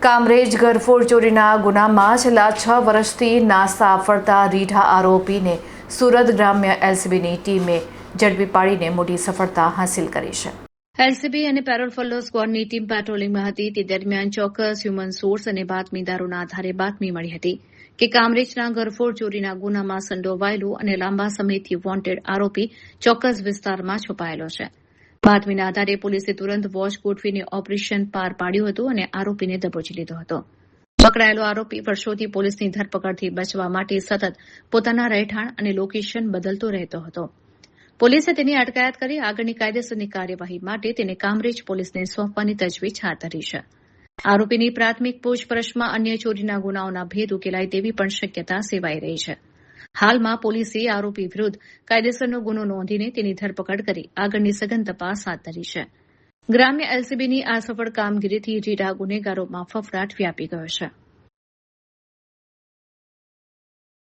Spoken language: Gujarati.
કામરેજ ઘરફોડ ચોરીના ગુનામાં છેલ્લા 6 વર્ષથી નાસ્તા ફરતા રીઢા આરોપીને સુરત ગ્રામ્ય એલસીબીની ટીમે ઝડપી પાડીને મોટી સફળતા હાંસિલ કરી છે. એલસીબી અને પેરોલ ફોલો સ્ક્વોડની ટીમ પેટ્રોલિંગમાં હતી તે દરમિયાન ચોક્કસ હ્યુમન સોર્સ અને બાતમીદારોના આધારે બાતમી મળી હતી કે કામરેજના ઘરફોડ ચોરીના ગુનામાં સંડોવાયેલો અને લાંબા સમયથી વોન્ટેડ આરોપી ચોક્કસ વિસ્તારમાં છુપાયેલો છે. બાતમીના આધારે પોલીસે તુરંત વોચ ગોઠવીને ઓપરેશન પાર પાડ્યું હતું અને આરોપીને દબોચી લીધો હતો. પકડાયેલો આરોપી વર્ષોથી પોલીસની ધરપકડથી બચવા માટે સતત પોતાના રહેઠાણ અને લોકેશન બદલતો રહેતો હતો. પોલીસે તેની અટકાયત કરી આગળની કાયદેસરની કાર્યવાહી માટે તેને કામરેજ પોલીસને સોંપવાની તજવીજ હાથ ધરી છે. આરોપીની પ્રાથમિક પૂછપરછમાં અન્ય ચોરીના ગુનાઓના ભેદ ઉકેલાય તેવી પણ શક્યતા સેવાઈ રહી છે. હાલમાં પોલીસે આરોપી વિરુદ્ધ કાયદેસરનો ગુનો નોંધીને તેની ધરપકડ કરી આગળની સઘન તપાસ હાથ ધરી છે. ગ્રામ્ય એલસીબીની આ સફળ કામગીરીથી રીઢા ગુનેગારોમાં ફફડાટ વ્યાપી ગયો છે.